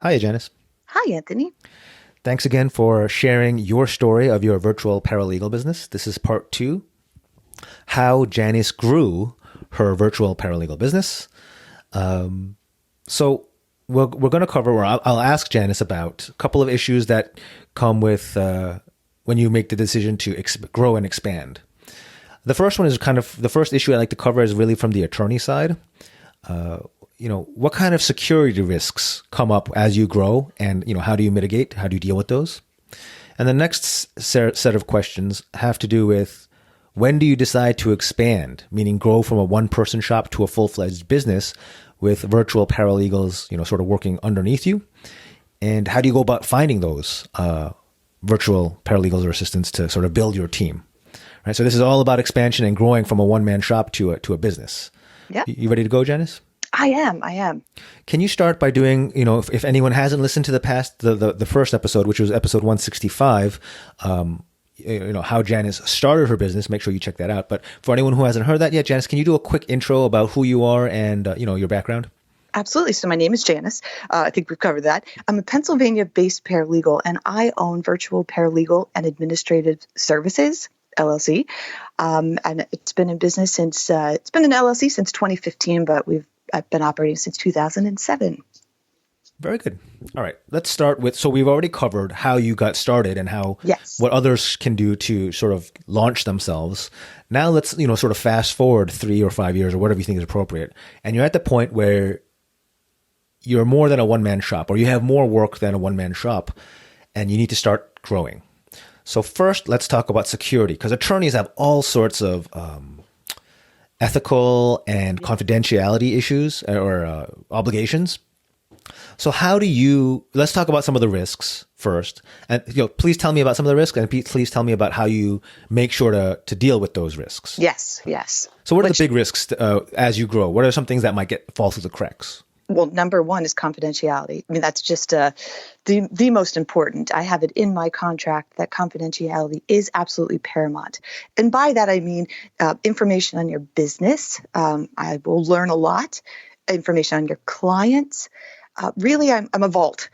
Hi, Janice. Hi, Anthony. Thanks again for sharing your story of your virtual paralegal business. This is part two, how Janice grew her virtual paralegal business. So we're going to cover, or I'll ask Janice about a couple of issues that come with when you make the decision to grow and expand. The first one is kind of the first issue I like to cover is really from the attorney side. What kind of security risks come up as you grow, and how do you mitigate? How do you deal with those? And the next set of questions have to do with when do you decide to expand, meaning grow from a one-person shop to a full-fledged business with virtual paralegals, sort of working underneath you, and how do you go about finding those virtual paralegals or assistants to sort of build your team? Right. So this is all about expansion and growing from a one-man shop to a business. Yeah, You ready to go, Janice? I am. I am. Can you start by doing, if anyone hasn't listened to the first episode, which was episode 165, how Janice started her business, make sure you check that out. But for anyone who hasn't heard that yet, Janice, can you do a quick intro about who you are and, your background? Absolutely. So my name is Janice. I think we've covered that. I'm a Pennsylvania-based paralegal, and I own Virtual Paralegal and Administrative Services, LLC. And it's been in business since, it's been an LLC since 2015, but I've been operating since 2007. Very good. All right. Let's start with, so we've already covered how you got started and Yes. what others can do to sort of launch themselves. Now let's, sort of fast forward 3 or 5 years or whatever you think is appropriate. And you're at the point where you're more than a one-man shop, or you have more work than a one-man shop, and you need to start growing. So first, let's talk about security, because attorneys have all sorts of ethical and confidentiality issues or obligations. So let's talk about some of the risks first. And please tell me about some of the risks, and please tell me about how you make sure to deal with those risks. Yes. Yes. So what are the big risks as you grow? What are some things that might fall through the cracks? Well, number one is confidentiality. I mean, that's just the most important. I have it in my contract that confidentiality is absolutely paramount. And by that, I mean information on your business. I will learn a lot. Information on your clients. Really, I'm a vault.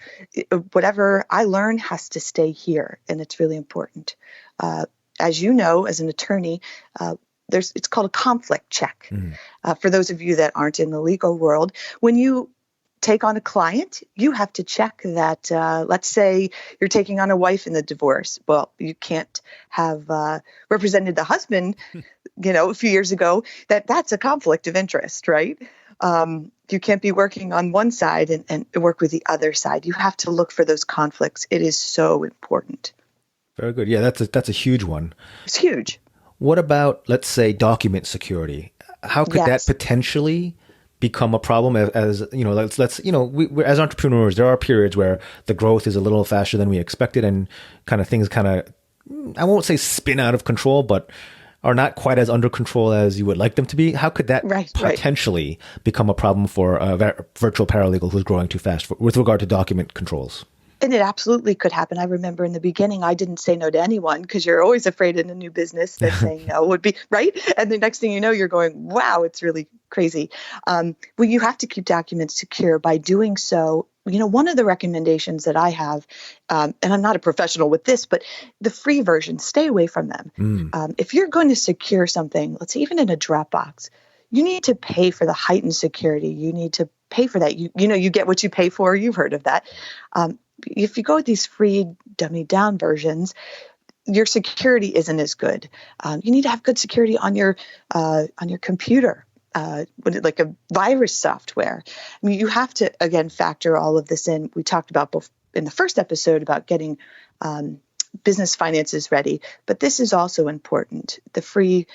Whatever I learn has to stay here, and it's really important. As you know, as an attorney, it's called a conflict check. For those of you that aren't in the legal world, when you take on a client, you have to check that, let's say you're taking on a wife in the divorce. Well, you can't have represented the husband, a few years ago, that's a conflict of interest, right? You can't be working on one side and work with the other side. You have to look for those conflicts. It is so important. Very good. Yeah, that's a huge one. It's huge. What about, let's say, document security? How could that Yes. potentially become a problem as we, as entrepreneurs, there are periods where the growth is a little faster than we expected and things I won't say spin out of control, but are not quite as under control as you would like them to be. How could that potentially become a problem for a virtual paralegal who's growing too fast with regard to document controls? And it absolutely could happen. I remember in the beginning, I didn't say no to anyone because you're always afraid in a new business that saying no would be right. And the next thing you know, you're going, wow, it's really crazy. Well, you have to keep documents secure. By doing so, one of the recommendations that I have, and I'm not a professional with this, but the free version, stay away from them. If you're going to secure something, let's say even in a Dropbox, you need to pay for the heightened security. You need to pay for that. You get what you pay for. You've heard of that. If you go with these free dummy down versions, your security isn't as good. You need to have good security on your computer, like a virus software. I mean, you have to, again, factor all of this in. We talked about in the first episode about getting business finances ready, but this is also important. The free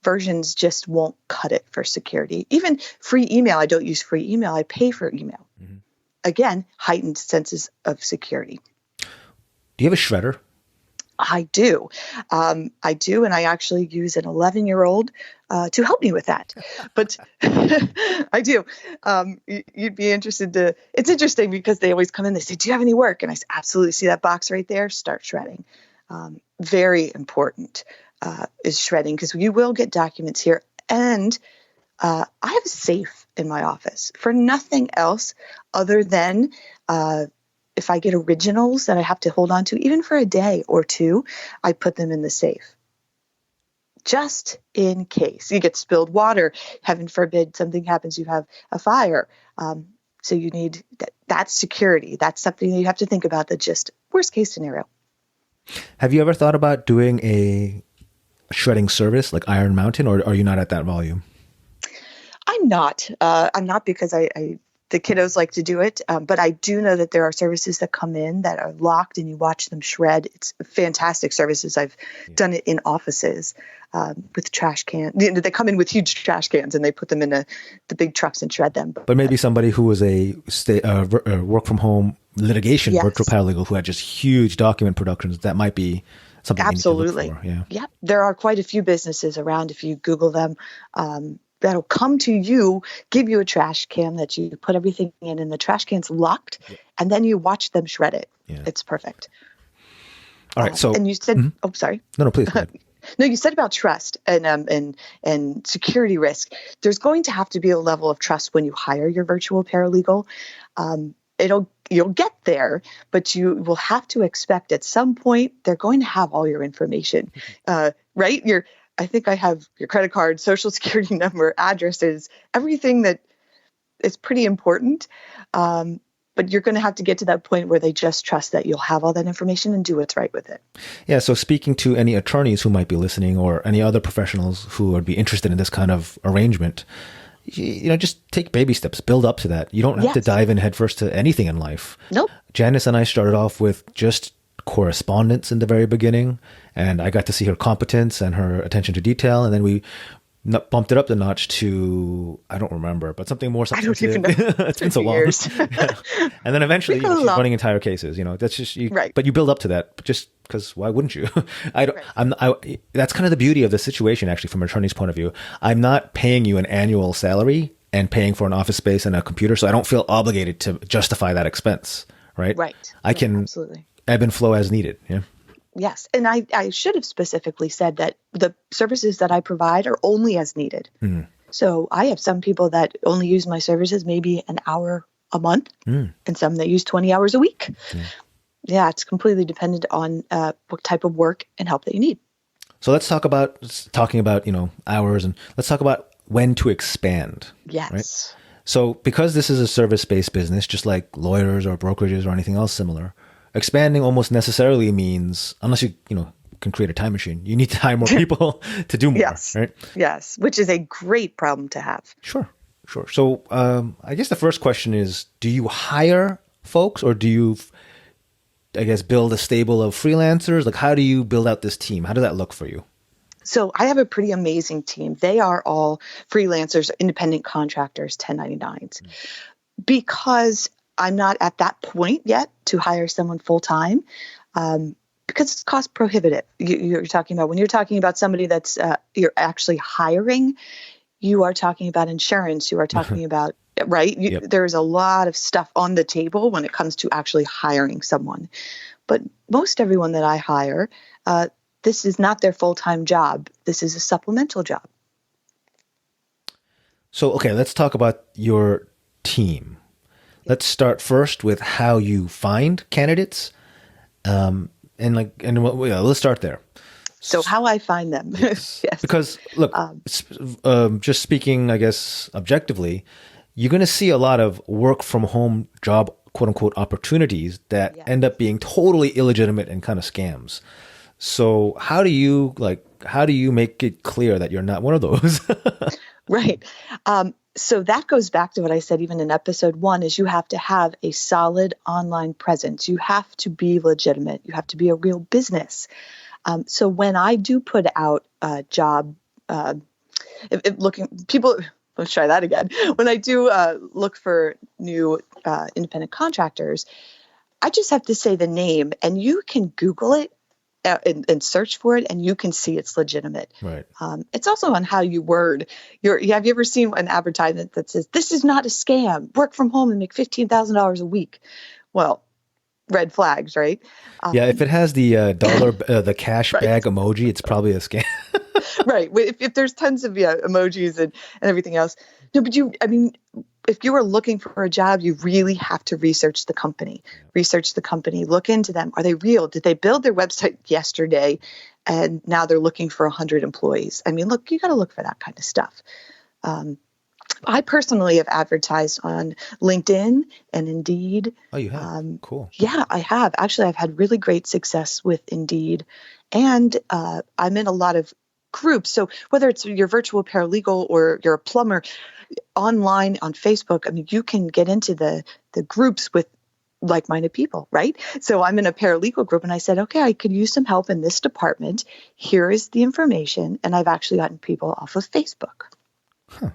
versions just won't cut it for security. Even free email, I don't use free email. I pay for email. Again, heightened senses of security. Do you have a shredder? I do. I do, and I actually use an 11-year-old to help me with that. But I do. You'd be interested to. It's interesting because they always come in. They say, "Do you have any work?" And I say, "Absolutely. See that box right there? Start shredding." Very important is shredding because you will get documents here, and I have a safe in my office for nothing else other than if I get originals that I have to hold on to, even for a day or two, I put them in the safe. Just in case you get spilled water, heaven forbid something happens, you have a fire. So you need that security. That's something that you have to think about, that just worst case scenario. Have you ever thought about doing a shredding service like Iron Mountain, or are you not at that volume? I'm not. I'm not because the kiddos like to do it, but I do know that there are services that come in that are locked and you watch them shred. It's fantastic services. I've done it in offices with trash cans. They come in with huge trash cans and they put them in the big trucks and shred them. But maybe somebody who was a work from home litigation virtual paralegal who had just huge document productions, that might be something absolutely. You need to look for. Yeah, there are quite a few businesses around. If you Google them, that'll come to you, give you a trash can that you put everything in, and the trash can's locked, and then you watch them shred it. Yeah. It's perfect. All right. So, and you said, oh, sorry. No, please. No, you said about trust and security risk. There's going to have to be a level of trust when you hire your virtual paralegal. You'll get there, but you will have to expect at some point they're going to have all your information, right? I think I have your credit card, social security number, addresses, everything that is pretty important. But you're going to have to get to that point where they just trust that you'll have all that information and do what's right with it. Yeah. So speaking to any attorneys who might be listening, or any other professionals who would be interested in this kind of arrangement, just take baby steps, build up to that. You don't have to dive in headfirst to anything in life. Nope. Janice and I started off with just correspondence in the very beginning, and I got to see her competence and her attention to detail, and then we bumped it up the notch to, I don't remember, but something more substantive. I don't even know. It's been so long. Yeah. And then eventually she's running entire cases. That's just right. But you build up to that just because why wouldn't you? That's kind of the beauty of the situation, actually, from an attorney's point of view. I'm not paying you an annual salary and paying for an office space and a computer, so I don't feel obligated to justify that expense. Right. I can absolutely ebb and flow as needed. Yeah. Yes. And I should have specifically said that the services that I provide are only as needed. Mm. So I have some people that only use my services maybe an hour a month, and some that use 20 hours a week. Yeah, it's completely dependent on what type of work and help that you need. So let's talk about hours, and let's talk about when to expand. Yes. Right? So because this is a service-based business, just like lawyers or brokerages or anything else similar, expanding almost necessarily means, unless you can create a time machine, you need to hire more people to do more. Yes. Right? Yes. Which is a great problem to have. Sure. So I guess the first question is, do you hire folks, or do you, build a stable of freelancers? Like, how do you build out this team? How does that look for you? So I have a pretty amazing team. They are all freelancers, independent contractors, 1099s. Because I'm not at that point yet to hire someone full time, because it's cost prohibitive. You're talking about, when you're talking about somebody that's you're actually hiring, you are talking about insurance. You are talking about, right? There's a lot of stuff on the table when it comes to actually hiring someone. But most everyone that I hire, this is not their full-time job. This is a supplemental job. So, okay, let's talk about your team. Let's start first with how you find candidates, let's start there. So how I find them. Yes. Because look, just speaking, I guess, objectively, you're going to see a lot of work from home job, quote unquote, opportunities that end up being totally illegitimate and kind of scams. So how do you make it clear that you're not one of those? Right. So that goes back to what I said even in episode 1, is you have to have a solid online presence. You have to be legitimate. You have to be a real business. So when I do put out a job, let's try that again. When I do look for new independent contractors, I just have to say the name, and you can Google it and search for it, and you can see it's legitimate. Right. It's also on how you word have you ever seen an advertisement that says, "This is not a scam, work from home and make $15,000 a week"? Well, red flags, right? If it has the dollar, the cash bag emoji, it's probably a scam. Right. If there's tons of emojis and everything else. No, but I mean, if you are looking for a job, you really have to research the company. Research the company, look into them. Are they real? Did they build their website yesterday and now they're looking for 100 employees? I mean, look, you got to look for that kind of stuff. I personally have advertised on LinkedIn and Indeed. Oh, you have? Cool. Yeah, I have. Actually, I've had really great success with Indeed. And I'm in a lot of groups. So whether it's your virtual paralegal or you're a plumber, online on Facebook, I mean, you can get into the groups with like-minded people, right? So I'm in a paralegal group and I said, okay, I could use some help in this department. Here is the information. And I've actually gotten people off of Facebook. Huh.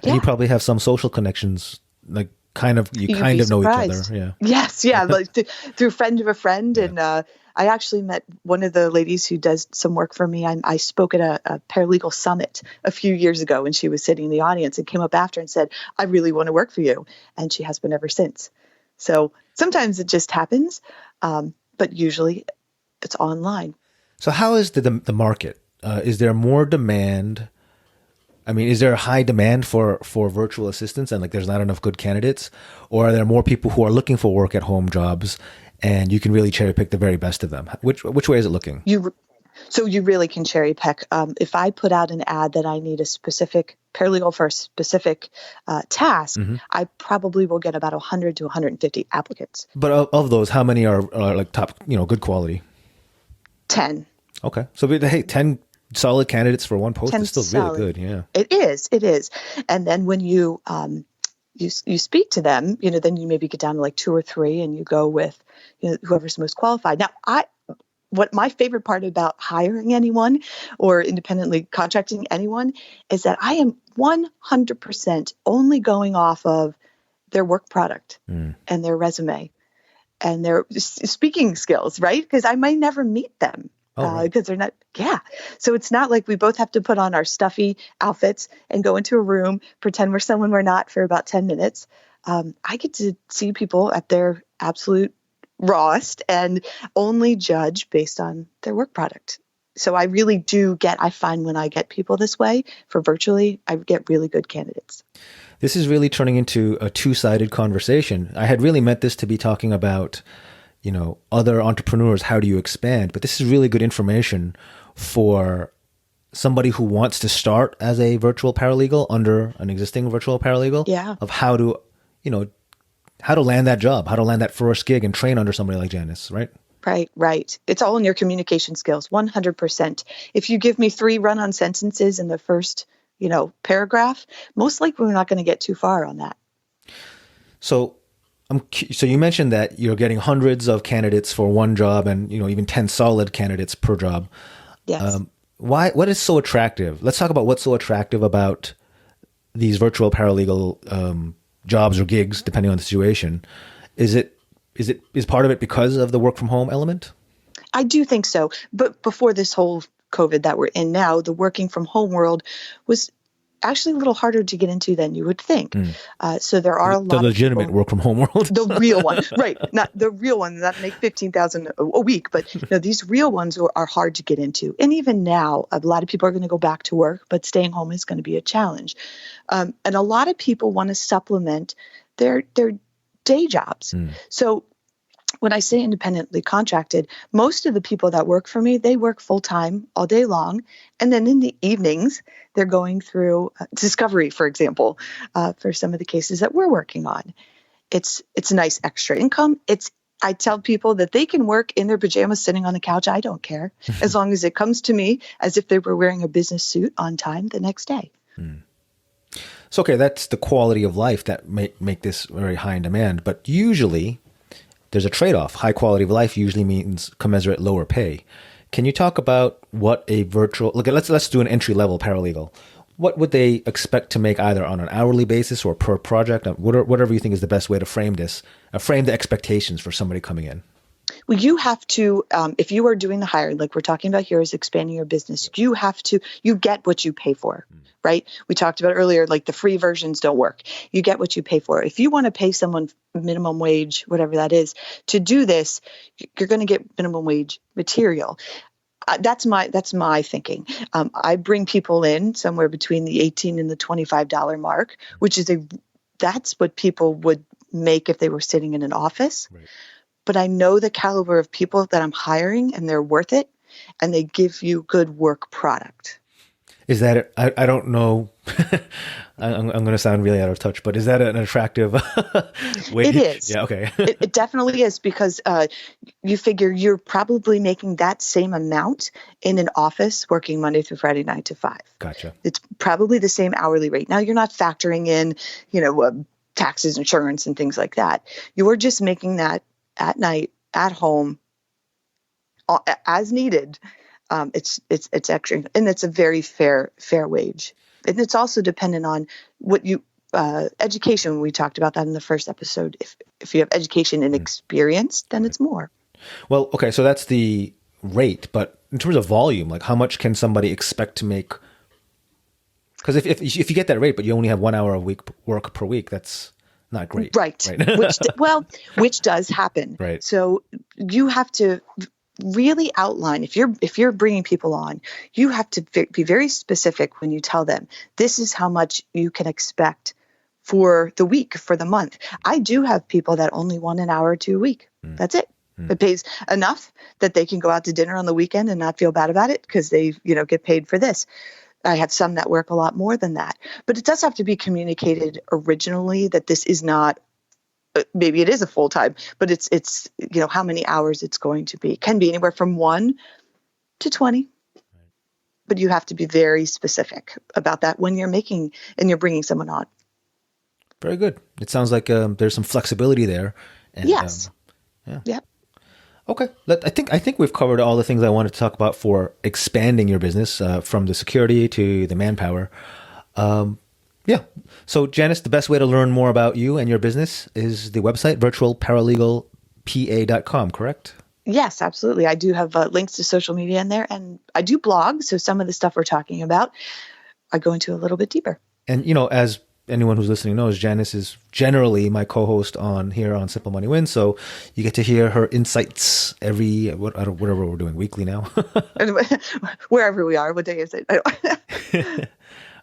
And you probably have some social connections, like you kind of know each other. Yeah. Yes. Yeah. Like through friend of a friend. Yeah. And I actually met one of the ladies who does some work for me. I spoke at a paralegal summit a few years ago, and she was sitting in the audience and came up after and said, I really want to work for you. And she has been ever since. So sometimes it just happens, but usually it's online. So how is the market? Is there more demand? I mean, is there a high demand for virtual assistants and like there's not enough good candidates? Or are there more people who are looking for work at home jobs and you can really cherry pick the very best of them? Which way is it looking? So you really can cherry pick. If I put out an ad that I need a specific paralegal for a specific task, I probably will get about 100 to 150 applicants. But of those, how many are like top, good quality? 10. Okay. So hey, 10 solid candidates for one post is still solid. Really good. Yeah. It is. And then when you you speak to them, then you maybe get down to like 2 or 3 and you go with whoever's most qualified. Now, what my favorite part about hiring anyone or independently contracting anyone is that I am 100% only going off of their work product and their resume and their speaking skills, right? Because I might never meet them. Because they're not, So it's not like we both have to put on our stuffy outfits and go into a room, pretend we're someone we're not for about 10 minutes. I get to see people at their absolute rawest and only judge based on their work product. So I really I find when I get people this way for virtually, I get really good candidates. This is really turning into a two-sided conversation. I had really meant this to be talking about other entrepreneurs, how do you expand? But this is really good information for somebody who wants to start as a virtual paralegal under an existing virtual paralegal of how to land that job, how to land that first gig and train under somebody like Janice, right? Right. It's all in your communication skills, 100%. If you give me 3 run-on sentences in the first, paragraph, most likely we're not going to get too far on that. So you mentioned that you're getting hundreds of candidates for one job and, even 10 solid candidates per job. Yes. What is so attractive? Let's talk about what's so attractive about these virtual paralegal jobs or gigs, depending on the situation. Is part of it because of the work from home element? I do think so. But before this whole COVID that we're in now, the working from home world was actually a little harder to get into than you would think. So there are a lot of legitimate work from home world. The real one, right? Not the real one that make $15,000 a week, but these real ones are hard to get into. And even now, a lot of people are going to go back to work, but staying home is going to be a challenge. And a lot of people want to supplement their day jobs. So when I say independently contracted, most of the people that work for me, they work full time all day long. And then in the evenings, they're going through discovery, for example, for some of the cases that we're working on. It's a nice extra income. I tell people that they can work in their pajamas sitting on the couch. I don't care, as long as it comes to me as if they were wearing a business suit on time the next day. So, okay, that's the quality of life that make this very high in demand. But usually there's a trade-off. High quality of life usually means commensurate lower pay. Can you talk about what a virtual, let's do an entry-level paralegal. What would they expect to make either on an hourly basis or per project? Whatever you think is the best way to frame this, frame the expectations for somebody coming in. Well, you have to, if you are doing the hiring, like we're talking about here is expanding your business, you get what you pay for, right? We talked about earlier, like the free versions don't work. You get what you pay for. If you want to pay someone minimum wage, whatever that is, to do this, you're going to get minimum wage material. That's my thinking. I bring people in somewhere between the $18 and the $25 mark, which is that's what people would make if they were sitting in an office. Right. But I know the caliber of people that I'm hiring, and they're worth it, and they give you good work product. Is that it? I don't know. I'm going to sound really out of touch, but is that an attractive way? It is. Yeah. Okay. It definitely is, because you figure you're probably making that same amount in an office working Monday through Friday, 9 to 5. Gotcha. It's probably the same hourly rate. Now, you're not factoring in, taxes, insurance, and things like that. You're just making that at night, at home, as needed. It's extra, and it's a very fair wage. And it's also dependent on what you education. We talked about that in the first episode. If you have education and experience, then it's more. Well, okay, so that's the rate, but in terms of volume, like how much can somebody expect to make? Because if you get that rate, but you only have 1 hour a week work per week, that's not great. Right. which does happen. Right. So you have to really outline, if you're bringing people on, you have to be very specific when you tell them this is how much you can expect for the week, for the month. I do have people that only want an hour or two a week. That's it. It pays enough that they can go out to dinner on the weekend and not feel bad about it because they get paid for this. I have some that work a lot more than that, but it does have to be communicated originally that this is not, maybe it is a full time, but it's how many hours it's going to be. Can be anywhere from 1 to 20, but you have to be very specific about that when you're making and you're bringing someone on. Very good. It sounds like there's some flexibility there. And, yes. Yeah. Okay. I think we've covered all the things I wanted to talk about for expanding your business, from the security to the manpower. Yeah. So Janice, the best way to learn more about you and your business is the website, virtualparalegalpa.com, correct? Yes, absolutely. I do have links to social media in there, and I do blog. So some of the stuff we're talking about, I go into a little bit deeper. And, as anyone who's listening knows, Janice is generally my co-host here on Simple Money Wins. So you get to hear her insights whatever we're doing, weekly now. Wherever we are. What day is it?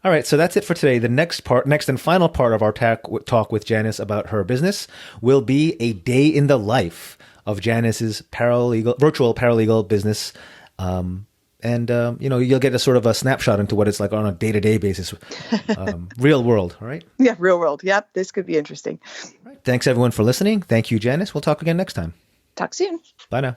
All right, so that's it for today. The next and final part of our talk with Janice about her business will be a day in the life of Janice's virtual paralegal business. You'll get a sort of a snapshot into what it's like on a day-to-day basis, real world, all right? Yeah, real world. Yep, this could be interesting. All right. Thanks, everyone, for listening. Thank you, Janice. We'll talk again next time. Talk soon. Bye now.